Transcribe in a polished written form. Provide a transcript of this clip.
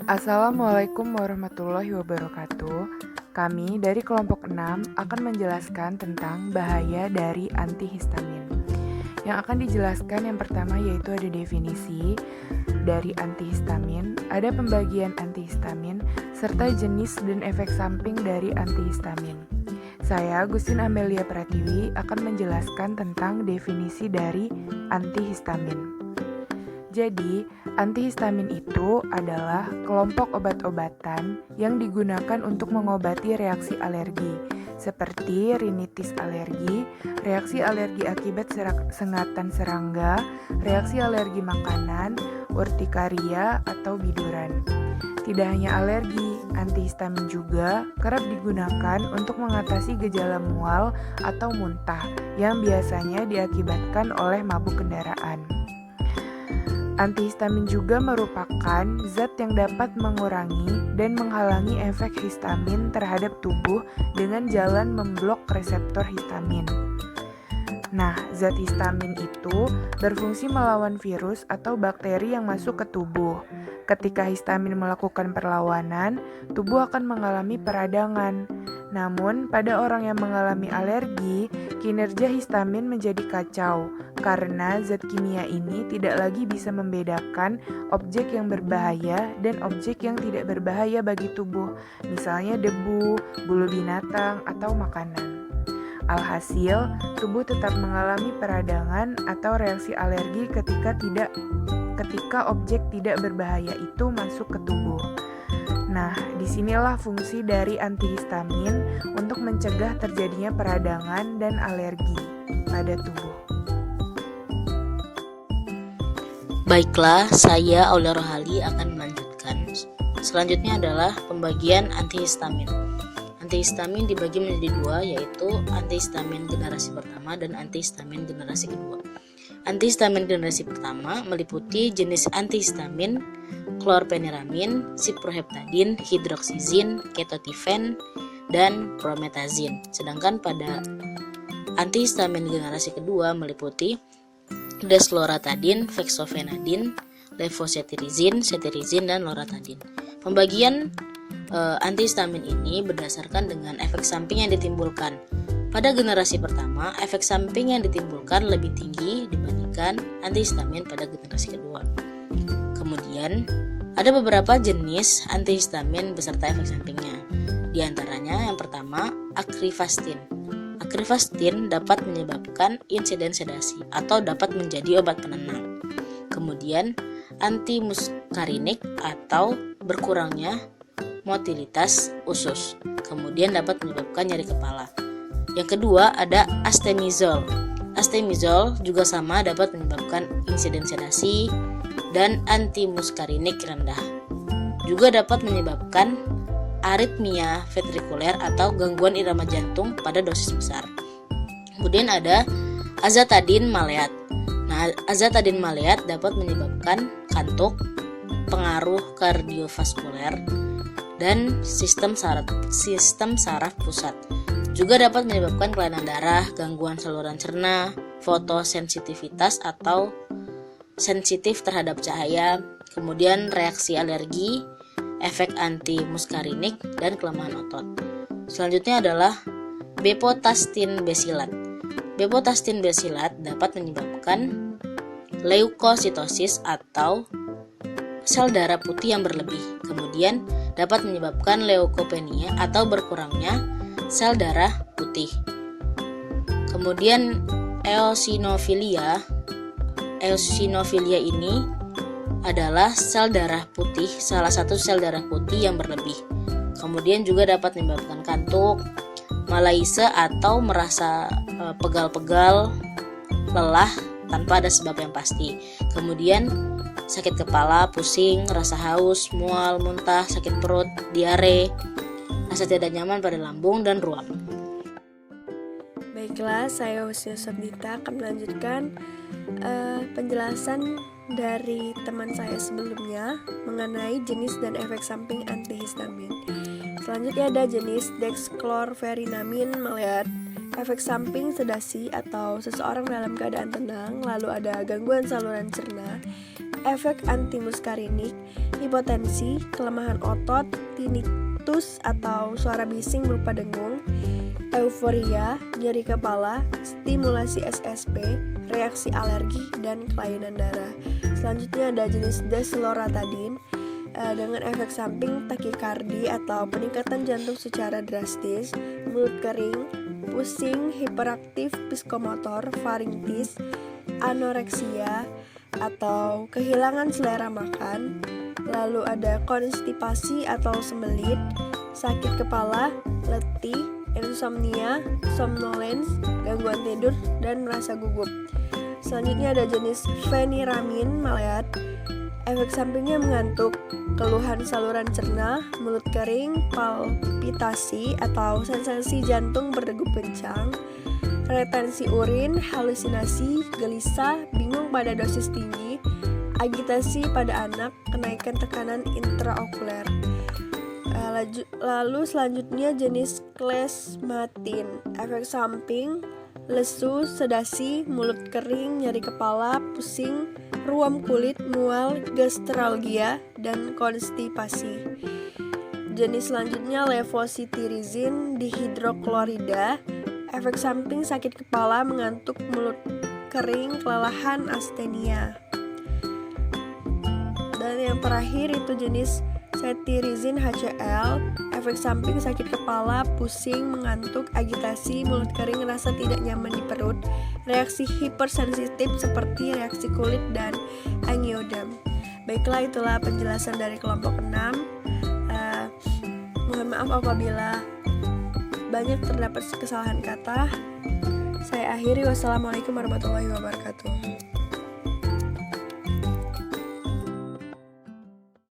Assalamualaikum warahmatullahi wabarakatuh. Kami dari kelompok 6 akan menjelaskan tentang bahaya dari antihistamin. Yang akan dijelaskan yang pertama yaitu ada definisi dari antihistamin, ada pembagian antihistamin, serta jenis dan efek samping dari antihistamin. Saya, Gustin Amelia Pratiwi, akan menjelaskan tentang definisi dari antihistamin. Jadi, antihistamin itu adalah kelompok obat-obatan yang digunakan untuk mengobati reaksi alergi, seperti rinitis alergi, reaksi alergi akibat sengatan serangga, reaksi alergi makanan, urtikaria, atau biduran. Tidak hanya alergi, antihistamin juga kerap digunakan untuk mengatasi gejala mual atau muntah yang biasanya diakibatkan oleh mabuk kendaraan. Antihistamin juga merupakan zat yang dapat mengurangi dan menghalangi efek histamin terhadap tubuh dengan jalan memblok reseptor histamin. Nah, zat histamin itu berfungsi melawan virus atau bakteri yang masuk ke tubuh. Ketika histamin melakukan perlawanan, tubuh akan mengalami peradangan. Namun, pada orang yang mengalami alergi, kinerja histamin menjadi kacau karena zat kimia ini tidak lagi bisa membedakan objek yang berbahaya dan objek yang tidak berbahaya bagi tubuh, misalnya debu, bulu binatang, atau makanan. Alhasil, tubuh tetap mengalami peradangan atau reaksi alergi ketika objek tidak berbahaya itu masuk ke tubuh. Nah, disinilah fungsi dari antihistamin untuk mencegah terjadinya peradangan dan alergi pada tubuh. Baiklah, saya Aulia Rohali akan melanjutkan. Selanjutnya adalah pembagian antihistamin. Antihistamin dibagi menjadi dua, yaitu antihistamin generasi pertama dan antihistamin generasi kedua. Antihistamin generasi pertama meliputi jenis antihistamin klorpeniramin, siproheptadin, hidroksizin, ketotifen, dan prometazin. Sedangkan pada antihistamin generasi kedua meliputi desloratadin, fexofenadin, levocetirizin, cetirizin, dan loratadin. Pembagian antihistamin ini berdasarkan dengan efek samping yang ditimbulkan. Pada generasi pertama, efek samping yang ditimbulkan lebih tinggi dibandingkan antihistamin pada generasi kedua. Kemudian, ada beberapa jenis antihistamin beserta efek sampingnya. Di antaranya yang pertama, akrifastin. Akrifastin dapat menyebabkan insiden sedasi atau dapat menjadi obat penenang. Kemudian, antimuskarinik atau berkurangnya motilitas usus. Kemudian dapat menyebabkan nyeri kepala. Yang kedua ada astemizol. Astemizol juga sama dapat menyebabkan insiden sedasi dan antimuskarinik rendah. Juga dapat menyebabkan aritmia ventrikuler atau gangguan irama jantung pada dosis besar. Kemudian ada azatadin maleat. Nah, azatadin maleat dapat menyebabkan kantuk, pengaruh kardiovaskuler, dan sistem saraf pusat. Juga dapat menyebabkan kelainan darah, gangguan saluran cerna, fotosensitivitas atau sensitif terhadap cahaya, kemudian reaksi alergi, efek antimuskarinik, dan kelemahan otot. Selanjutnya adalah bepotastin besilat. Bepotastin besilat dapat menyebabkan leukositosis atau sel darah putih yang berlebih. Kemudian dapat menyebabkan leukopenia atau berkurangnya sel darah putih. Kemudian eosinofilia ini adalah sel darah putih, salah satu sel darah putih yang berlebih. Kemudian juga dapat menyebabkan kantuk, malaise atau merasa pegal-pegal, lelah tanpa ada sebab yang pasti. Kemudian sakit kepala, pusing, rasa haus, mual, muntah, sakit perut, diare, rasa tidak nyaman pada lambung dan ruam. Baiklah, saya Husnia Sabdita akan melanjutkan penjelasan dari teman saya sebelumnya mengenai jenis dan efek samping antihistamin. Selanjutnya ada jenis dexclorferinamin maleat. efek samping sedasi atau seseorang dalam keadaan tenang, lalu ada gangguan saluran cerna, efek antimuskarinik, hipotensi, kelemahan otot, tinnitus atau suara bising berupa dengung, euforia, nyeri kepala, stimulasi SSP, reaksi alergi, dan kelainan darah. Selanjutnya ada jenis desloratadin dengan efek samping takikardi atau peningkatan jantung secara drastis, mulut kering, pusing, hiperaktif, psikomotor, faringtis, anoreksia atau kehilangan selera makan. Lalu ada konstipasi atau sembelit, sakit kepala, letih, insomnia, somnolens, gangguan tidur, dan merasa gugup. Selanjutnya ada jenis feniramin maleat. Efek sampingnya mengantuk, keluhan saluran cerna, mulut kering, palpitasi atau sensasi jantung berdegup kencang, retensi urin, halusinasi, gelisah, bingung pada dosis tinggi, agitasi pada anak, kenaikan tekanan intraokuler. Lalu selanjutnya jenis klesmatin. Efek samping lesu, sedasi, mulut kering, nyeri kepala, pusing, ruam kulit, mual, gastralgia, dan konstipasi. Jenis selanjutnya levositirizin dihidroklorida. Efek samping sakit kepala, mengantuk, mulut kering, kelelahan, astenia. Dan yang terakhir itu jenis cetirizin HCl. Efek samping sakit kepala, pusing, mengantuk, agitasi, mulut kering, rasa tidak nyaman di perut, reaksi hipersensitif seperti reaksi kulit dan angiodem. Baiklah, itulah penjelasan dari kelompok 6. Mohon maaf apabila banyak terdapat kesalahan kata. Saya akhiri. Wassalamualaikum warahmatullahi wabarakatuh.